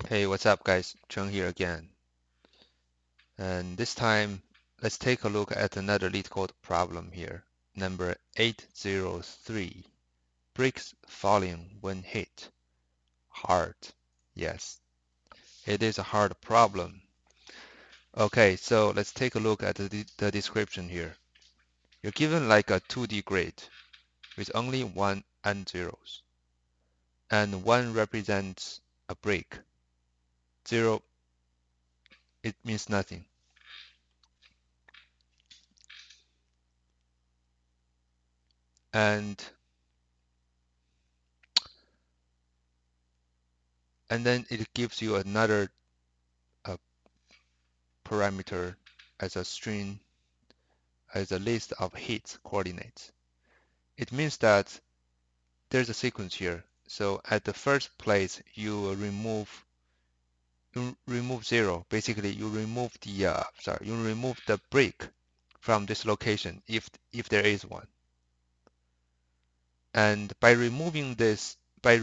Hey, what's up, guys? Chung here again. And this time, let's take a look at another LeetCode problem here. Number 803. Bricks falling when hit. Hard. Yes, it is a hard problem. Okay, so let's take a look at the description here. You're given like a 2D grid with only 1 and zeros. And 1 represents a brick. 0, it means nothing. And then it gives you another parameter as a string, as a list of hit coordinates. It means that there's a sequence here. So at the first place, you remove 0. Basically, you remove the brick from this location if there is one. And by removing this brick,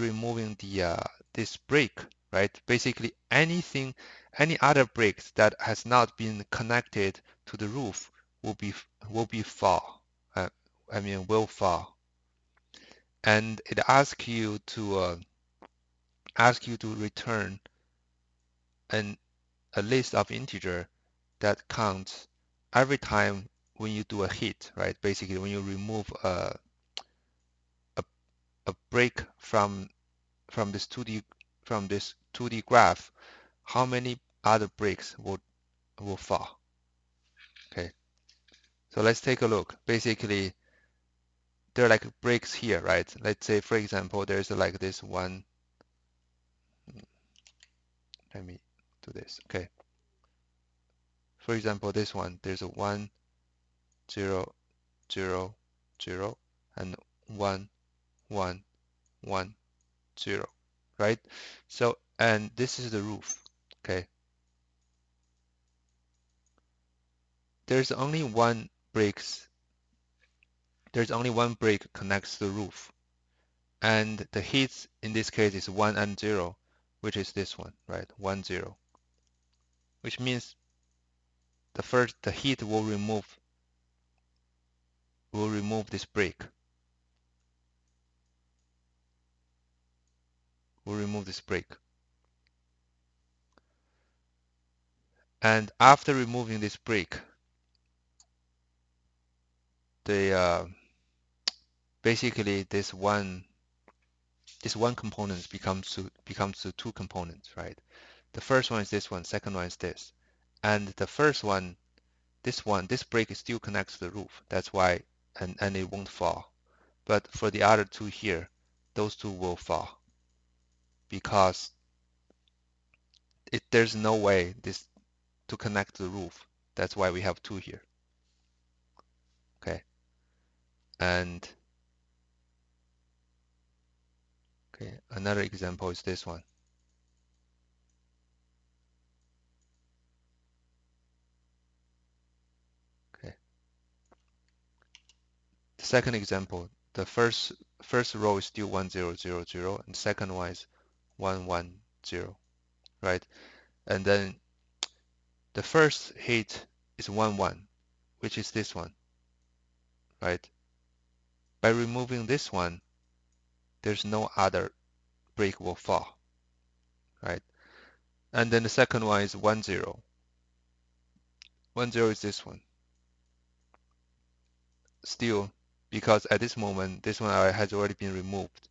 right? Basically, any other bricks that has not been connected to the roof will fall. Uh, will fall. And it asks you to return an a list of integer that counts every time when you do a hit, right? Basically, when you remove a, a brick from this 2D graph, how many other bricks will fall? Okay, so let's take a look. Basically, there are like bricks here, right? Let's say, for example, there's like this one. Let me do this. Okay, for example, this one. There's a 1, 0, 0, 0, and 1, 1, 1, 0, right? So, and this is the roof. Okay, there's only one bricks. There's only one brick connects to the roof. And the hits in this case is 1 and 0, which is this one, right? 1, 0, which means the hit will remove this brick. Will remove this brick. And after removing this brick, the basically this one component becomes to two components, right? The first one is this one, second one is this. And the first one, this brick still connects to the roof. That's why, and it won't fall. But for the other two here, those two will fall because there's no way this to connect to the roof. That's why we have two here. Okay. And okay, another example is this one. Okay. The second example, the first row is still 1 0 0 0, and second one is 1 1 0, right? And then the first hit is 1 1, which is this one, right? By removing this one, there's no other brick will fall, right? And then the second one is 1 0. 1 0 is this one. Still, because at this moment, this one has already been removed.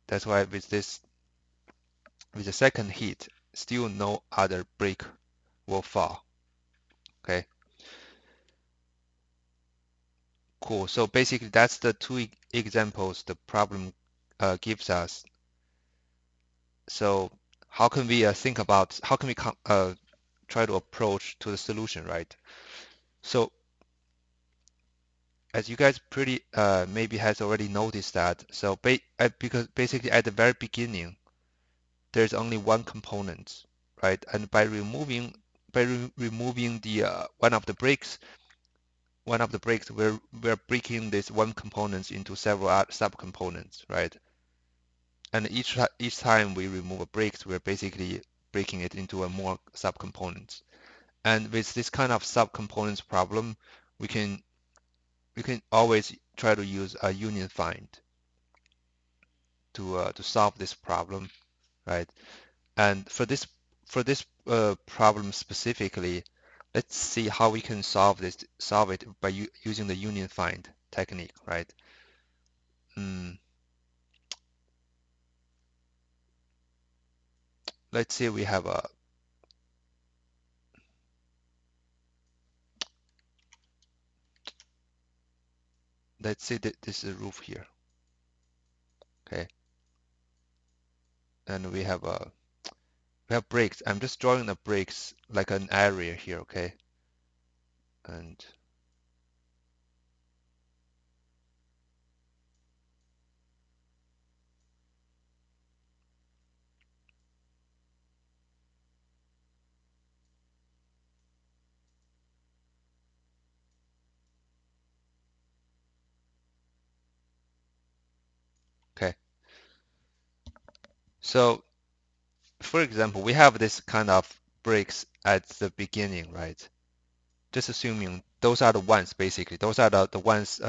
That's why with the second hit, still no other brick will fall. Okay, cool. So basically, that's the two examples the problem gives us. So how can we think about how can we try to approach to the solution, right? So as you guys pretty maybe has already noticed that, so because basically at the very beginning, there's only one component, right? And by removing the one of the bricks, we're breaking this one component into several subcomponents, right? And each time we remove a brick, we're basically breaking it into a more subcomponents. And with this kind of subcomponents problem, we can always try to use a union find to solve this problem, right? And for this problem specifically, let's see how we can solve it by using the union find technique, right? Mm, let's say we have a let's say that this is a roof here, okay, and we have bricks. I'm just drawing the bricks like an area here, okay, and okay. So for example, we have this kind of bricks at the beginning, right? Just assuming those are the ones basically. Those are the ones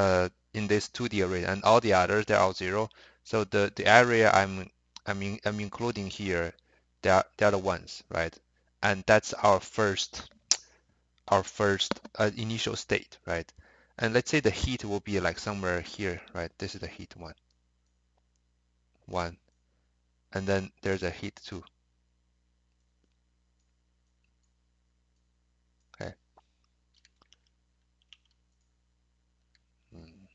in this 2D array, and all the others they're all zero. So the area I'm including here, they're the ones, right? And that's our first initial state, right? And let's say the heat will be like somewhere here, right? This is the heat one, and then there's a heat two. Okay. Mm,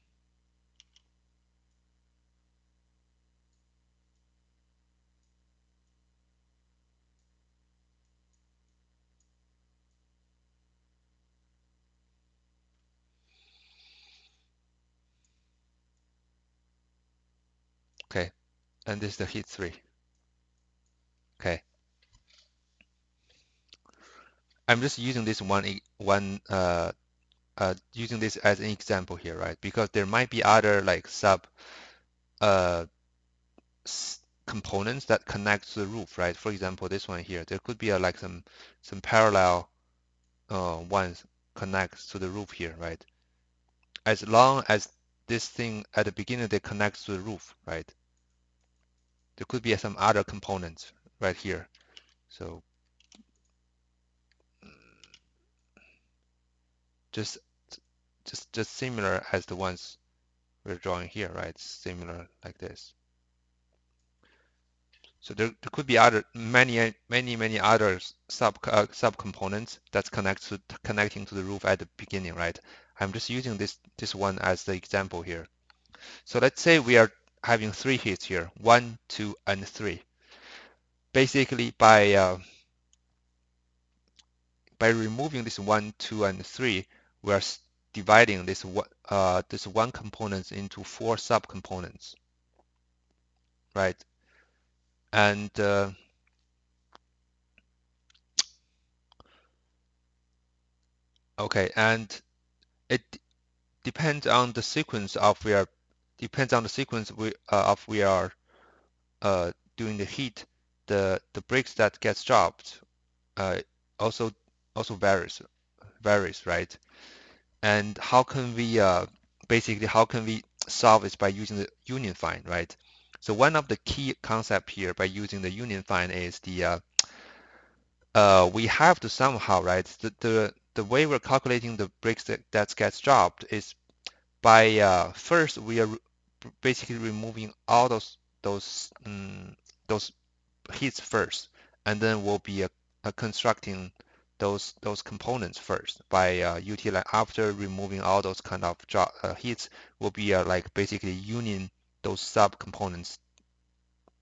okay. And this is the heat three. Okay. I'm just using this one using this as an example here, right? Because there might be other like sub uh, components that connect to the roof, right? For example, this one here, there could be like some parallel ones connects to the roof here, right? As long as this thing at the beginning they connects to the roof, right? There could be some other components right here. So just just similar as the ones we're drawing here, right? Similar like this. So there could be many other subcomponents that's connecting to the roof at the beginning, right? I'm just using this one as the example here. So let's say we are having three hits here, 1, 2, and 3. Basically, by removing this 1, 2, and 3, we are dividing this one component into four subcomponents, right? And okay, and it depends on the sequence of we are doing the heat. The bricks that gets dropped uh, also varies, right? And how can we basically how can we solve it by using the union find, right? So one of the key concept here by using the union find is we have to somehow, right? The way we're calculating the bricks that gets dropped is by first we are basically removing all those hits first, and then we'll be constructing those components first by utilize after removing all those kind of hits, we'll be like basically union those sub components,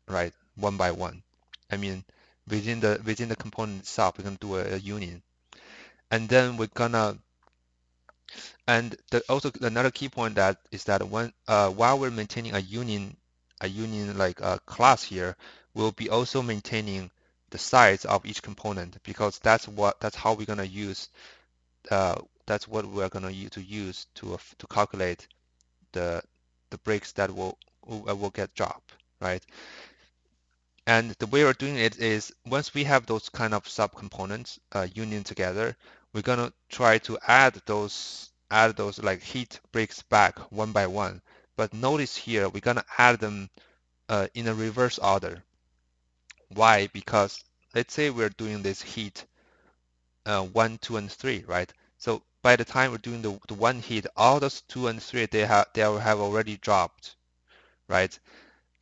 right, one by one. I mean, within the component itself, we're gonna do a union, and then we're gonna and also another key point that is that while we're maintaining a union like a class here, we'll be also maintaining the size of each component because that's how we're gonna use uh, that's what we're gonna use to calculate the the breaks that will get dropped, right? And the way we're doing it is once we have those kind of subcomponents union together, we're gonna try to add those like heat breaks back one by one. But notice here we're gonna add them in a reverse order. Why? Because let's say we're doing this heat 1, 2, and 3, right? So by the time we're doing the one heat, all those 2 and 3 they will have already dropped, right?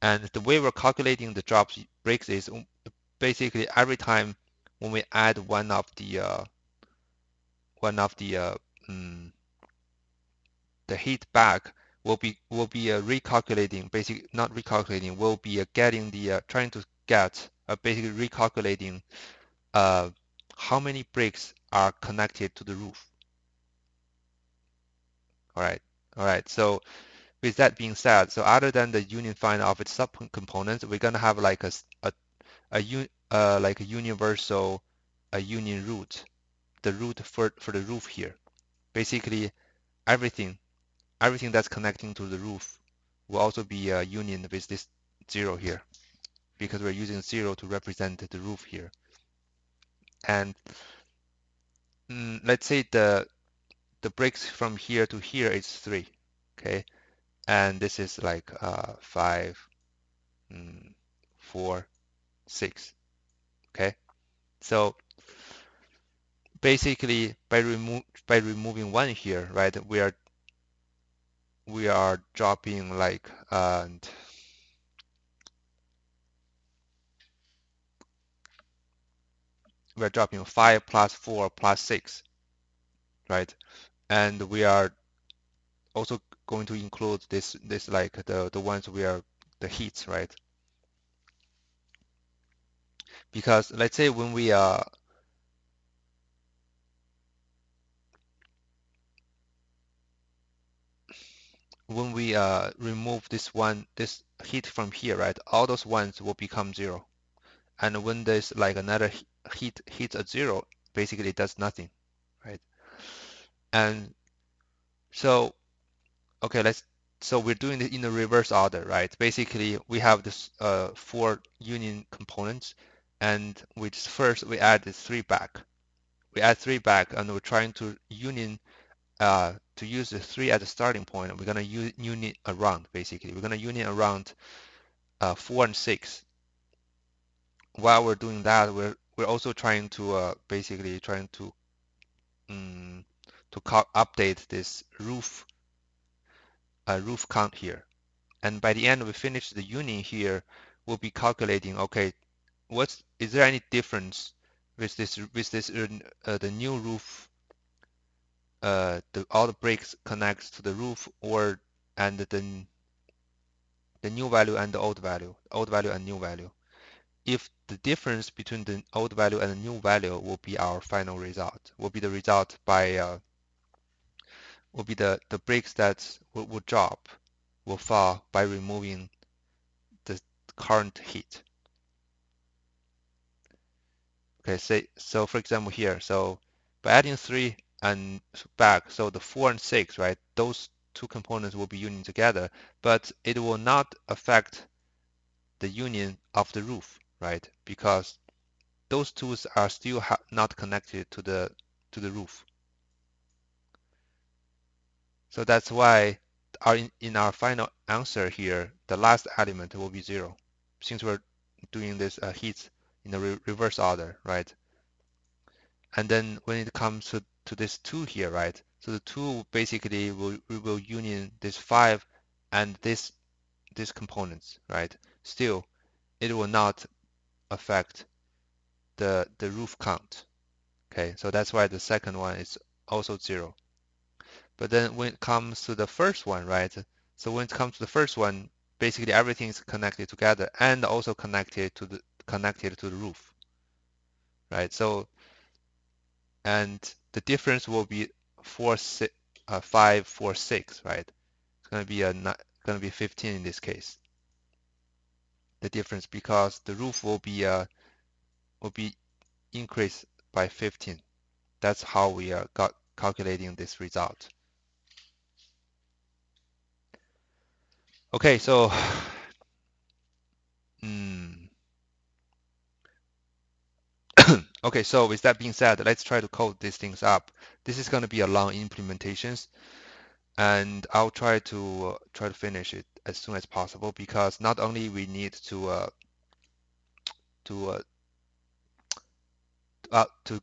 And the way we're calculating the drops breaks is basically every time when we add one of mm, the heat back, we'll be recalculating, basically not recalculating, we'll be getting the trying to get basically recalculating uh, how many bricks are connected to the roof. All right, all right. So with that being said, so other than the union find of its subcomponents, we're gonna have like like a universal union root, the root for the roof here. Basically, everything everything that's connecting to the roof will also be a union with this 0 here because we're using 0 to represent the roof here. And let's say the breaks from here to here is 3, okay? And this is like 5, 4, 6, okay? So basically by removing 1 here, right? We are dropping like we're dropping 5 plus 4 plus 6, right? And we are also going to include this like the ones we are the heats, right? Because let's say when we remove this heat from here, right? All those ones will become 0. And when there's like another heat hits at 0, basically it does nothing, right? And so okay, so we're doing it in the reverse order, right? Basically, we have this 4 union components, and first we add the 3 back. We add 3 back, and we're trying to use the 3 as a starting point. We're gonna union around, basically. We're gonna union around 4 and 6. While we're doing that, we're also trying to basically trying um, to update this roof count here. And by the end we finish the union here, we'll be calculating, okay, is there any difference with the new roof, all the bricks connects to the roof, or and the new value and the old value and new value. If the difference between the old value and the new value will be our final result, will be the result by will be the bricks that will drop, will fall by removing the current heat. Okay, so for example here, so by adding 3 and back, so the 4 and 6, right? Those two components will be union together, but it will not affect the union of the roof, right? Because those two are still not connected to the roof. So that's why in our final answer here, the last element will be 0, since we're doing this heat in the reverse order, right? And then when it comes to this 2 here, right? So the 2 basically will union this 5 and this components, right? Still, it will not affect the roof count. Okay, so that's why the second one is also 0. But then when it comes to the first one, right? So when it comes to the first one, basically everything is connected together and also connected to the roof, right? So and the difference will be 5, 4, 6, right? It's going to be 15 in this case. The difference because the roof will be increased by 15. That's how we are calculating this result. Okay, so Okay, so with that being said, let's try to code these things up. This is going to be a long implementations, and I'll try to finish it as soon as possible because not only we need to to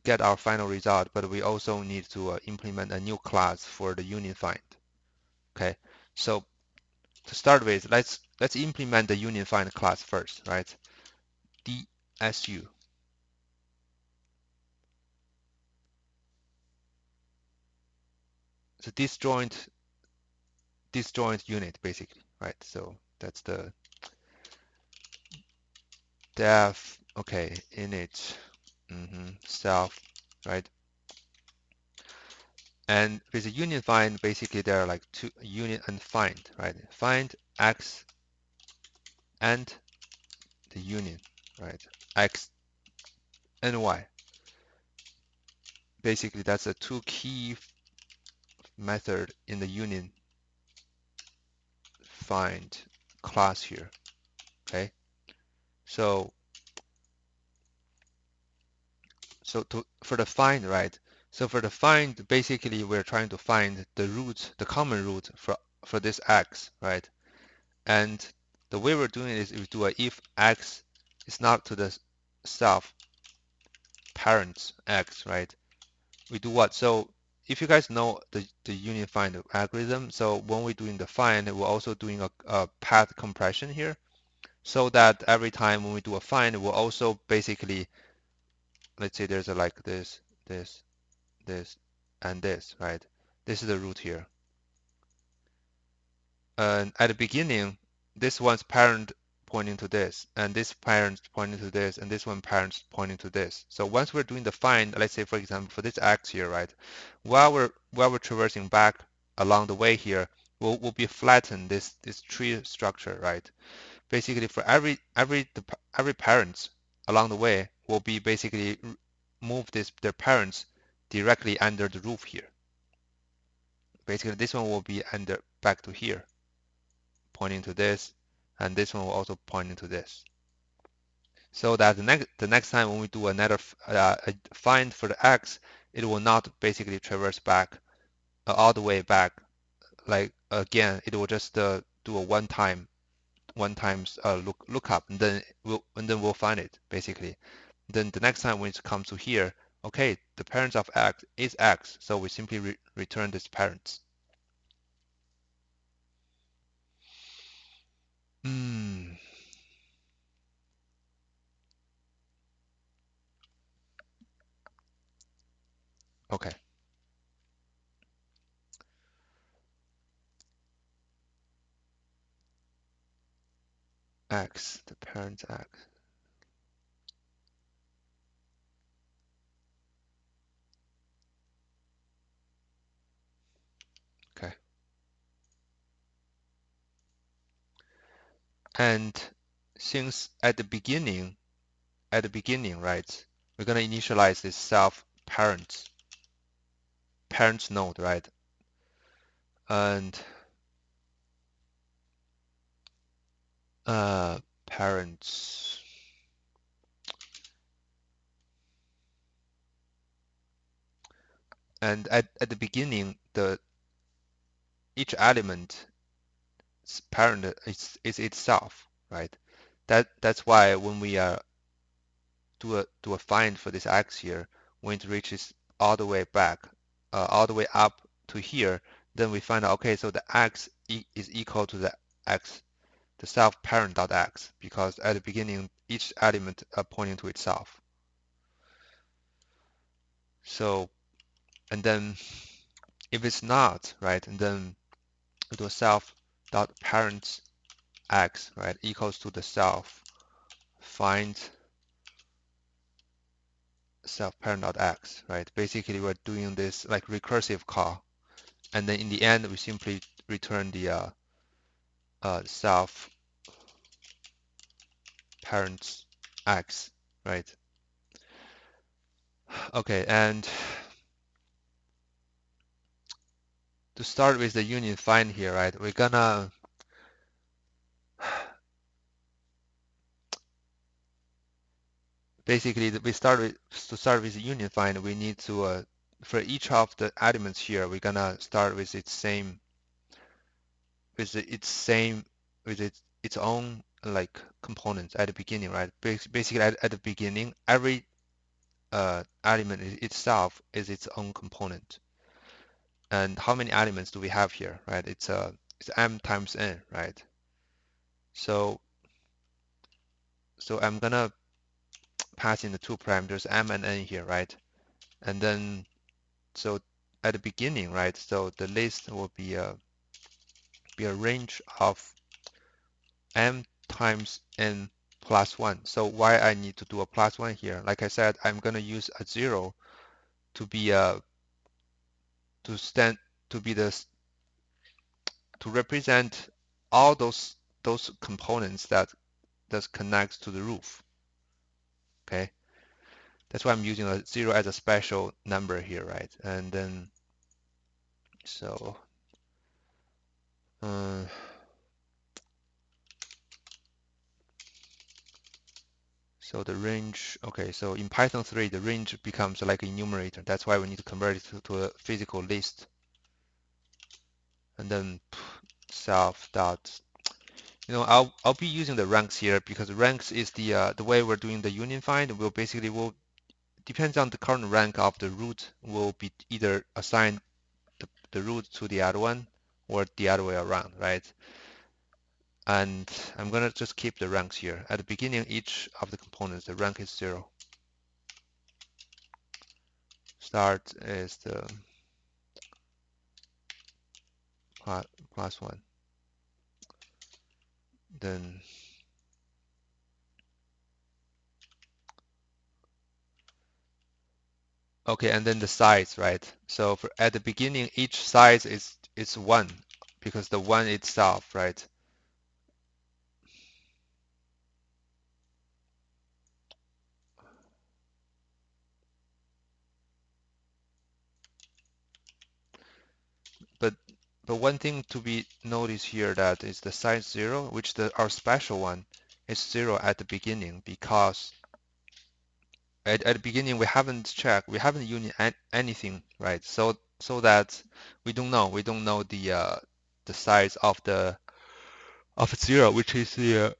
get our final result, but we also need to implement a new class for the union find. Okay, so to start with, let's implement the union find class first, right? DSU. So disjoint unit basically, right? So that's the def, okay, init, self, right? And with a union find, basically there are like two union and find, right? Find x and the union, right? X and y. Basically, that's a two key method in the union find class here. Okay, so for the find, right? So for the find, basically we're trying to find the root, the common root for this x, right? And the way we're doing it is we do a if x is not to the self parent x, right? We do what? So if you guys know the union find algorithm, so when we're doing the find, we're also doing a path compression here, so that every time when we do a find, we'll also basically, let's say there's a like this, this, and this, right? This is the root here. And at the beginning, this one's parent pointing to this, and this parent pointing to this, and this one parent pointing to this. So once we're doing the find, let's say for example for this x here, right? While we're traversing back along the way here, we'll be flatten this tree structure, right? Basically for every parents along the way will be basically move their parents directly under the roof here. Basically this one will be under back to here, pointing to this, and this one will also pointing to this. So that the next time when we do another find for the x, it will not basically traverse back all the way back. Like again, it will just do a one times lookup, and then we'll find it basically. Then the next time when it comes to here, okay, the parents of x is x, so we simply return this parents. Mm, okay, x, the parents x. Okay, and since at the beginning, right, we're gonna initialize this self parents node, right, and uh parents. And at the beginning, the each element parent is itself, right? That's why when we do a find for this x here, when it reaches all the way back, all the way up to here, then we find out, okay, so the x is equal to the x, the self parent dot x, because at the beginning each element pointing to itself. So and then if it's not, right, and then we do self dot parents x, right, equals to the self find self parent dot x, right? Basically, we're doing this like recursive call, and then in the end, we simply return the self parents x, right? Okay, and to start with the union find here, right? We're gonna basically we start with to start with the union find, we need to for each of the elements here, we're gonna start with its same with its own like components at the beginning, right? Basically at the beginning, every element itself is its own component. And how many elements do we have here, right? It's m times n, right? So I'm gonna pass in the two parameters m and n here, right? And then so at the beginning, right? So the list will be a range of m times n plus 1. So why I need to do a plus 1 here? Like I said, I'm going to use a 0 to be to stand to be the to represent all those components that connects to the roof. Okay, that's why I'm using a 0 as a special number here, right? And then so uh, so the range, okay, so in Python 3, the range becomes like a enumerator. That's why we need to convert it to a physical list. And then self dot, I'll be using the ranks here because ranks is the way we're doing the union find. We'll basically will depends on the current rank of the root, will be either assign the root to the other one or the other way around, right? And I'm gonna just keep the ranks here. At the beginning, each of the components, the rank is 0. Start is the plus 1. Then okay, and then the size, right? So at the beginning, each size is 1 because the 1 itself, right? But one thing to be noticed here that is the size 0, which our special one is 0 at the beginning because at the beginning we haven't union anything, right? So that we don't know the size of the of 0, which is the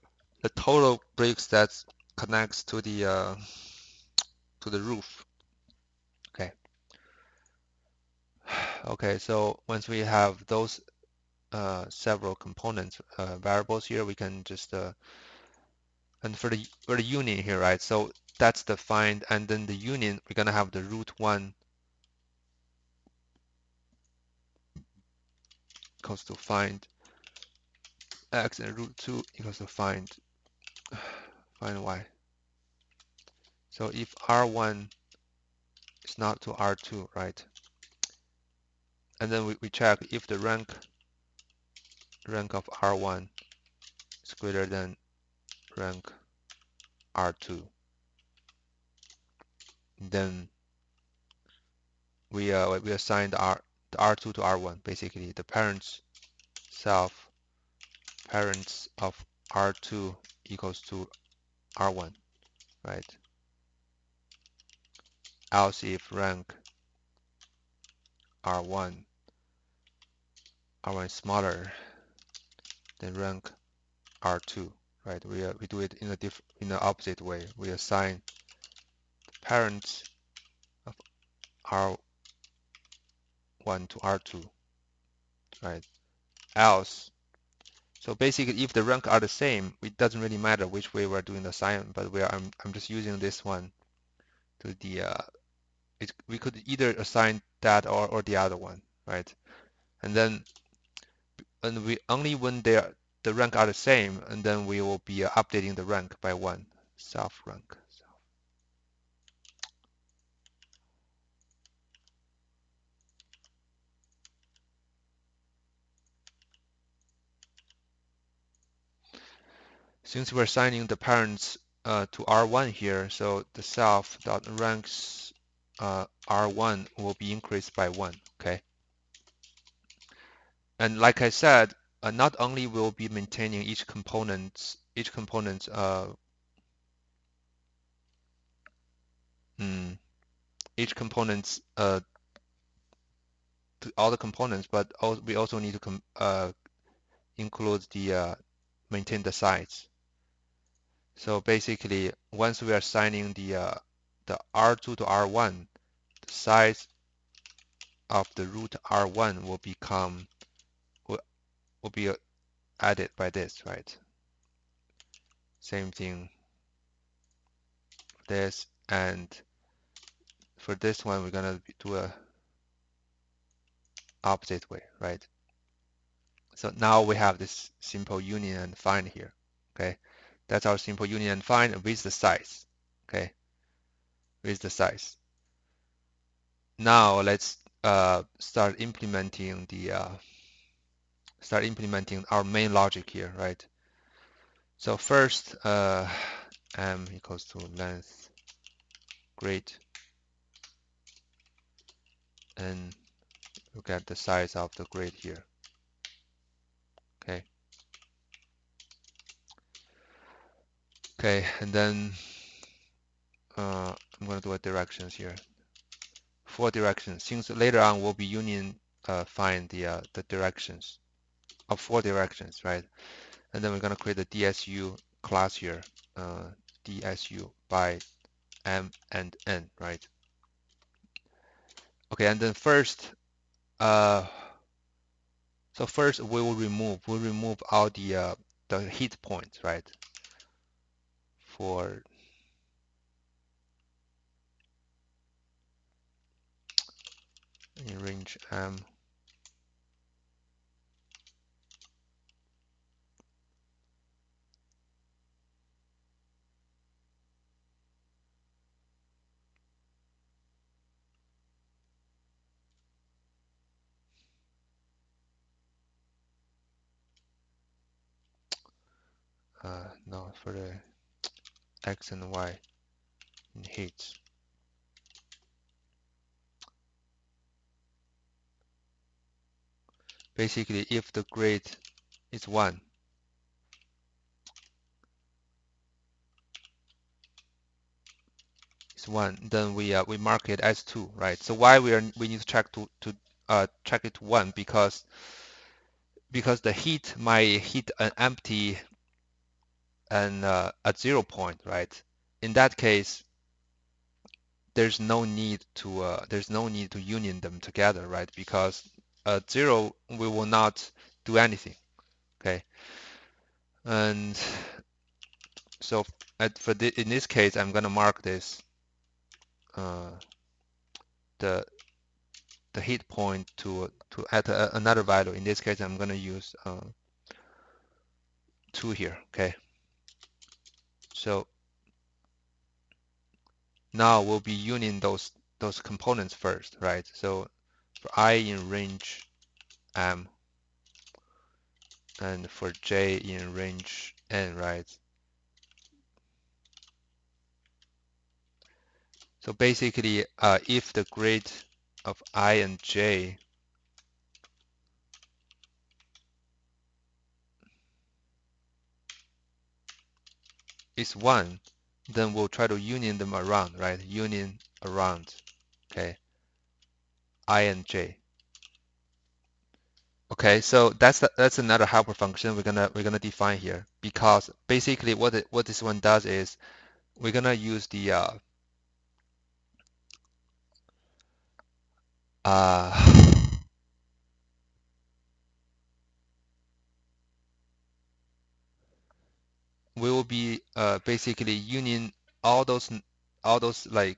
total bricks that connects to the roof. Okay. Okay, so once we have those several components variables here, we can just and for the union here, right? So that's the find, and then the union, we're gonna have the root 1 equals to find x, and root 2 equals to find y. So if R1 is not to R2, right? And then we check if the rank of R1 is greater than rank R2, then we assign the R2 to R1, basically the parents of R2 equals to R1, right? Else if rank R1 is smaller than rank R2, right? We do it in the opposite way. We assign parents of R1 to R2, right? Else, so basically, if the rank are the same, it doesn't really matter which way we're doing the assignment. But I'm just using this one to the we could either assign that or the other one, right? And then we only when the rank are the same, and then we will be updating the rank by 1 self rank. Since we're assigning the parents to R1 here, so the self dot ranks R1 will be increased by 1. Okay, and like I said, not only will be maintaining each component each components to all the components, but we also need to include the maintain the size. So basically, once we are assigning the R2 to R1, the size of the root R1 will become will be added by this, right? Same thing for this, and for this one, we're gonna do a opposite way, right? So now we have this simple union and find here, okay? That's our simple union and find with the size, okay? With the size. Now let's start implementing our main logic here, right? So first, m equals to length grid, and look at the size of the grid here, okay? Okay, and then I'm going to do a directions here. 4 directions. Since later on we'll be union find the directions of 4 directions, right? And then we're going to create a DSU class here, uh, DSU by m and n, right? Okay, and then first, uh, so first we'll remove all the hit points, right? For in range m. No, for the x and y in hits. Basically, if the grade is 1, then we mark it as 2, right? So why we need to check it to 1, because the heat might hit an empty and at 0 point, right? In that case, there's no need to union them together, right? Because at 0 we will not do anything, okay? And so in this case, I'm gonna mark this uh, the hit point to add another value. In this case, I'm gonna use 2 here, okay? So now we'll be uniting those components first, right? So for I in range m and for j in range n, right? So basically, if the grade of I and j is 1, then we'll try to union them around, right? Union around, okay? I and j. Okay, so that's another helper function we're gonna define here, because basically what this one does is we're gonna use uh, we will be basically union all those like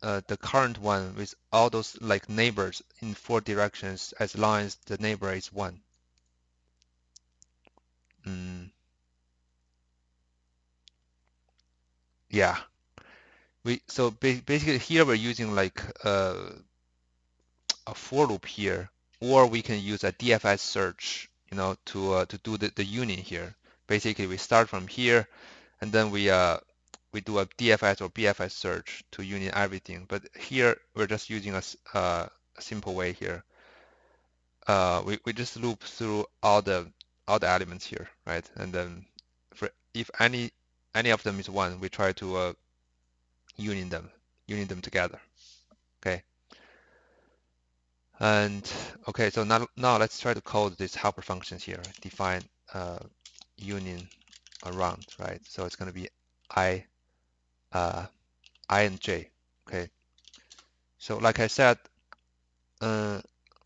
the current one with all those like neighbors in 4 directions as long as the neighbor is 1. Mm, yeah, basically here we're using like a for loop here, or we can use a DFS search, to do the union here. Basically, we start from here, and then we do a DFS or BFS search to union everything. But here we're just using a simple way here. We just loop through all the elements here, right? And then if any of them is 1, we try to union them together. Okay. And okay, so now let's try to code these helper functions here. Define union around, right? So it's going to be I, uh, I and J. Okay. So like I said, uh,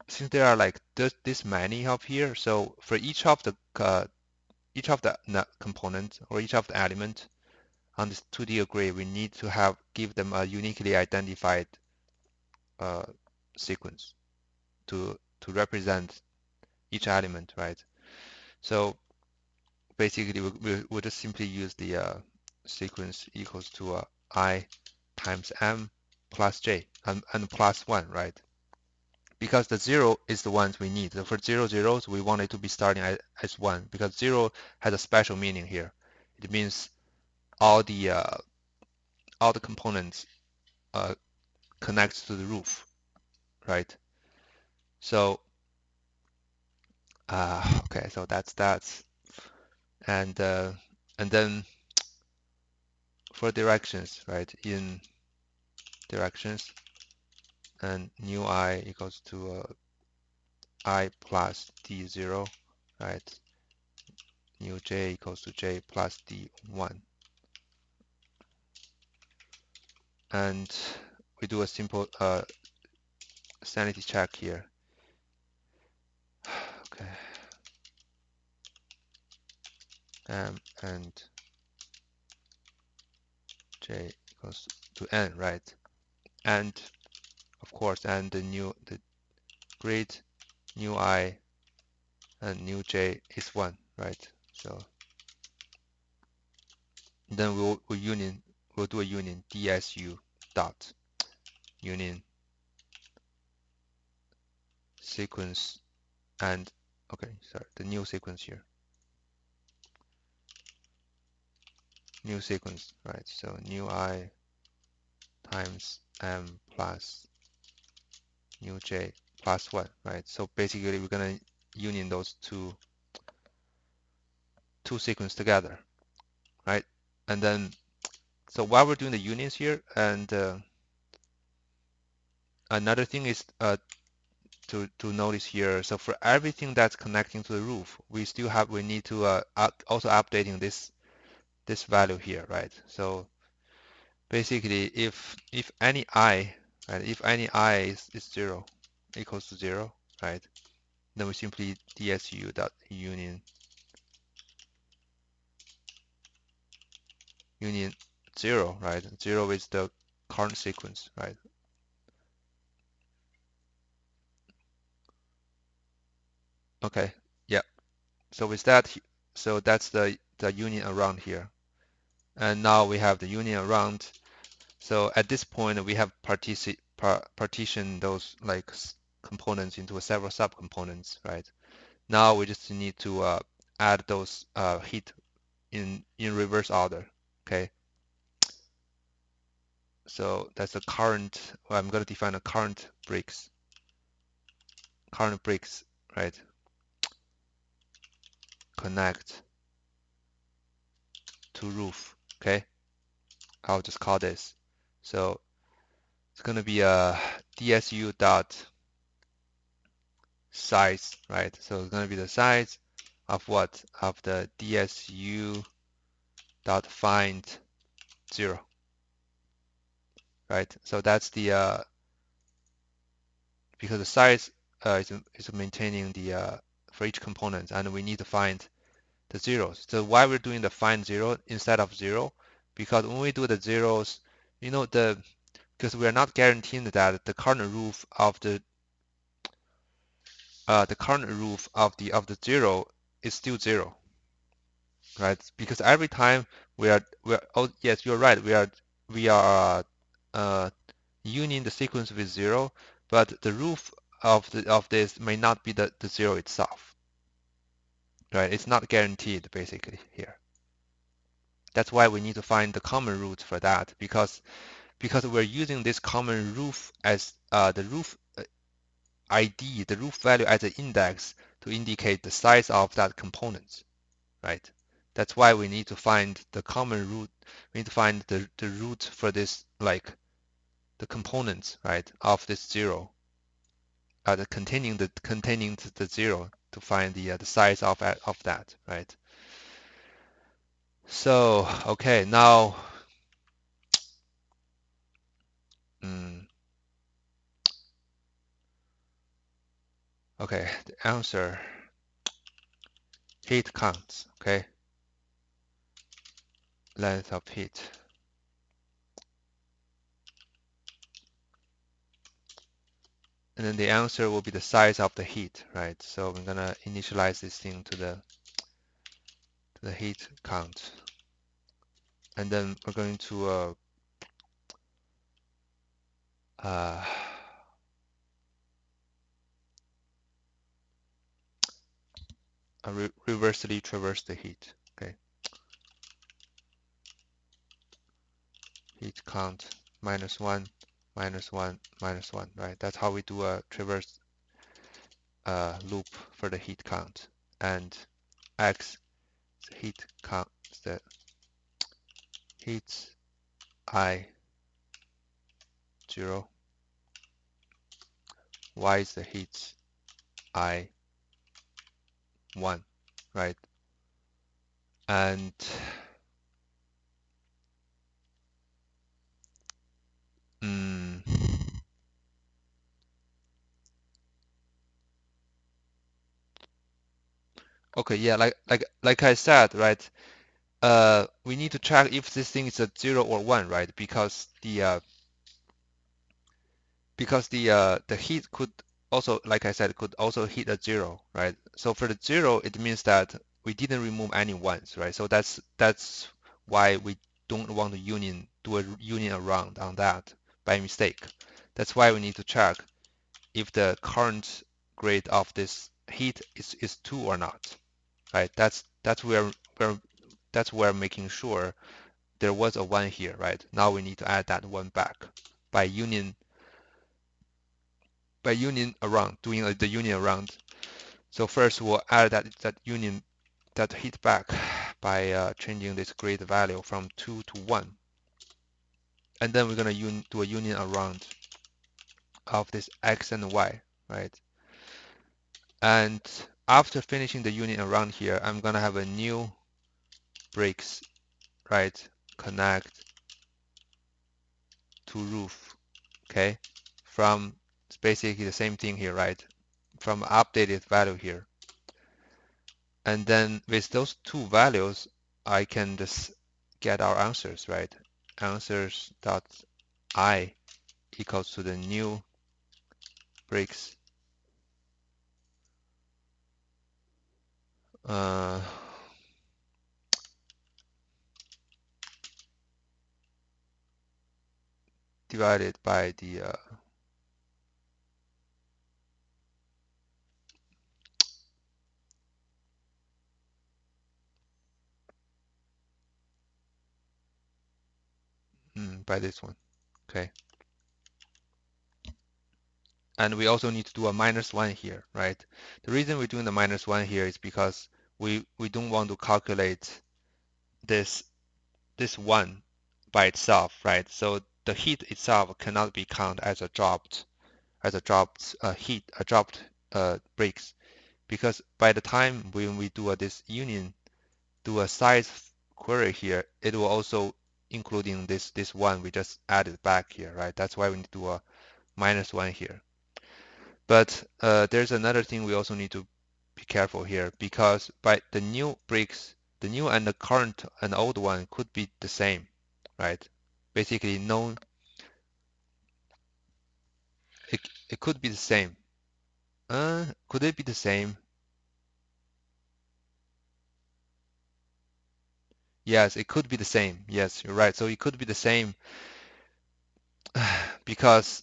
since there are like this many up here, so for each of the component or each of the element on this 2D array, we need to give them a uniquely identified uh, sequence to represent each element, right? So basically, we'll just simply use the sequence equals to I times m plus j and plus 1, right? Because the 0 is the ones we need. So for 0, zeros, we want it to be starting as 1 because 0 has a special meaning here. It means all the uh, all the components uh, connect to the roof, right? So okay, so that's and uh, and then for directions, right? In directions, and new I equals to I plus D0, right? New J equals to J plus D1. And we do a simple sanity check here. Okay, and J equals to N, right? And of course, and the grid new I and new J is 1, right? So then we'll do a union DSU dot union sequence and okay, sorry, the new sequence here. New sequence, right? So new I times m plus new j plus 1, right? So basically we're gonna union those two sequences together, right? And then so while we're doing the unions here, and another thing is to notice here. So for everything that's connecting to the roof, we need to also updating this value here, right? So basically, if any I, right, if any I is 0 equals to 0, right? Then we simply DSU dot union 0, right? 0 is the current sequence, right? Okay, yeah. So with that, so that's the union around here. And now we have the union around. So at this point, we have partitioned those like components into several subcomponents, right? Now we just need to add those heat in reverse order. Okay, so that's the current. Well, I'm going to define a current bricks, right? Connect to roof. Okay, I'll just call this. So it's going to be a DSU dot size, right? So it's going to be the size of what? Of the DSU dot find 0, right? So that's the because the size is maintaining the for each component, and we need to find the zeros. So why we're doing the find 0 instead of 0? Because when we do the zeros, you know because we are not guaranteeing that the current roof of the 0 is still 0, right? Because every time we are oh yes, you're right, we are uh, union the sequence with 0, but the roof of this may not be the 0 itself, right? It's not guaranteed basically here. That's why we need to find the common root for that, because we're using this common roof as the roof ID, the roof value as an index to indicate the size of that component, right? That's why we need to find the common root. We need to find the root for this like the components, right, of this zero, containing the zero to find the size of that, right? So okay, now mm, okay, the answer heat counts, okay, length of heat, and then the answer will be the size of the heat, right? So we're gonna initialize this thing to the heat count, and then we're going to uh, reversely traverse the heat, okay? Heat count -1, -1, -1, right? That's how we do a traverse loop for the heat count. And x is heat count is the heat I 0, y is the heat I 1, right? And mm, okay, yeah, like I said, right? We need to check if this thing is a 0 or 1, right? Because the heat could also, like I said, could also hit a 0, right? So for the 0, it means that we didn't remove any ones, right? So that's why we don't want to do a union around on that by mistake. That's why we need to check if the current grade of this heat is 2 or not, right? That's where making sure there was a 1 here, right? Now we need to add that 1 back by union around, doing the union around. So first we'll add that heat back by changing this grade value from 2 to 1. And then we're going to do a union around of this x and y, right? And after finishing the union around here, I'm going to have a new breaks, right? Connect to roof, okay? From, it's basically the same thing here, right? From updated value here. And then with those two values, I can just get our answers, right? Answers dot I equals to the new breaks uh, divided by the by this one, okay? And we also need to do a -1 here, right? The reason we're doing the -1 here is because we don't want to calculate this one by itself, right? So the heat itself cannot be counted as a dropped heat, a dropped breaks, because by the time when we do this union, do a size query here, it will also including this one we just added back here, right? That's why we need to do a -1 here. But there's another thing we also need to be careful here, because by the new breaks, the new and the current and the old one could be the same, right? Basically, no, it could be the same. Could it be the same? Yes, it could be the same. Yes, you're right. So it could be the same because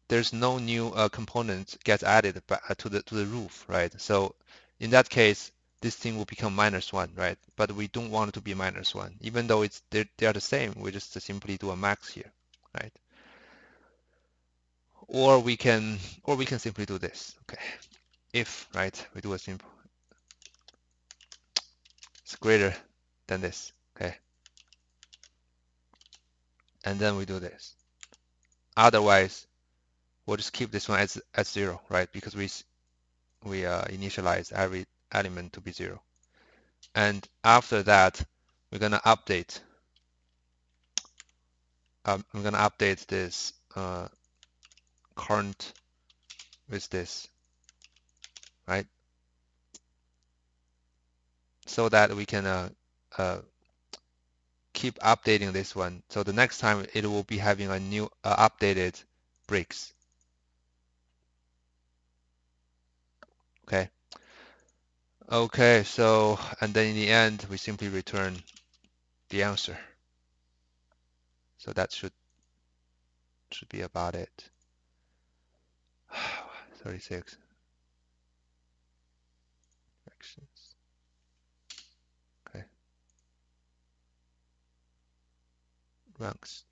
there's no new component gets added to the roof, right? So in that case, this thing will become -1, right? But we don't want it to be -1, even though they are the same. We just simply do a max here, right? Or we can simply do this. Okay, if right, we do a simple, it's greater than this. Okay, and then we do this. Otherwise, we'll just keep this one as 0, right? Because we initialize every element to be 0. And after that, we're gonna update. I'm gonna update this current with this, right? So that we can uh, keep updating this one. So the next time it will be having a new updated bricks. Okay. Okay. So and then in the end we simply return the answer. So that should be about it. 36 actions. Okay. Ranks.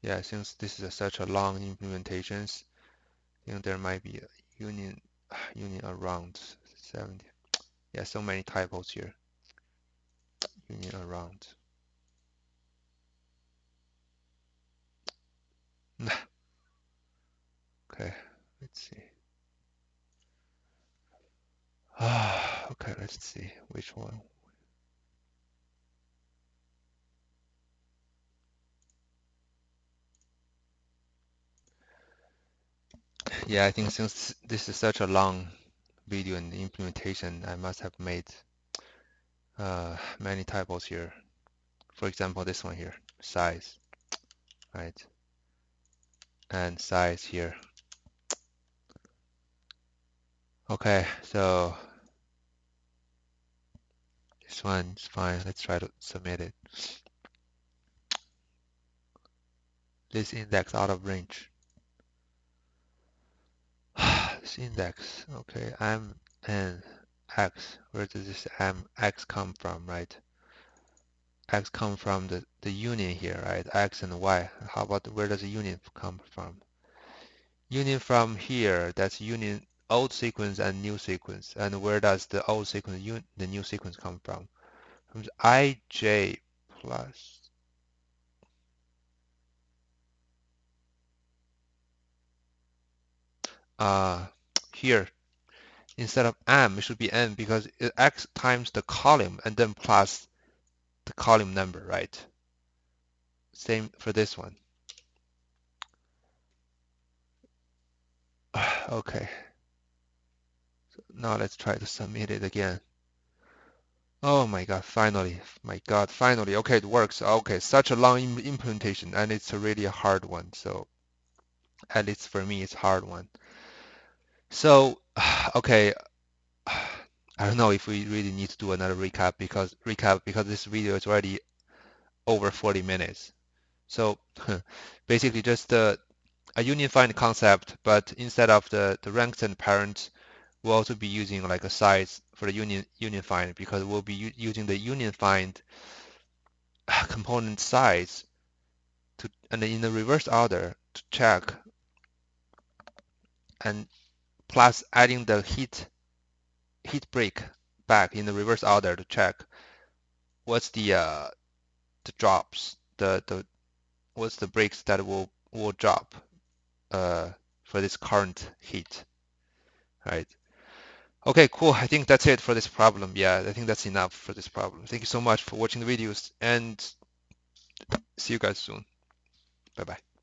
Yeah, since this is such a long implementations, I think there might be a union around 70. Yeah, so many typos here. Union around. Okay, let's see. Okay, let's see which one. Yeah, I think since this is such a long video and implementation, I must have made many typos here. For example, this one here, size, right? And size here. Okay, so this one's fine. Let's try to submit it. This index out of range. This index, okay, M and X. Where does this M X come from, right? X come from the union here, right? X and Y. How about where does the union come from? Union from here, that's union old sequence and new sequence. And where does the old sequence, the new sequence come from? From the IJ plus. Uh, Here, instead of M, it should be N because X times the column and then plus the column number, right? Same for this one. Okay, now let's try to submit it again. Oh my God, finally. My God, finally. Okay, it works. Okay, such a long implementation and it's a really hard one. So at least for me, it's a hard one. So, okay, I don't know if we really need to do another recap because this video is already over 40 minutes. So basically just a unified concept, but instead of the ranks and parents, we'll also be using like a size for the union find because we'll be using the union find component size to and in the reverse order to check and plus adding the heat break back in the reverse order to check what's the drops the what's the breaks that will drop uh for this current heat, right? Okay, cool. I think that's it for this problem. Yeah, I think that's enough for this problem. Thank you so much for watching the videos and see you guys soon. Bye bye.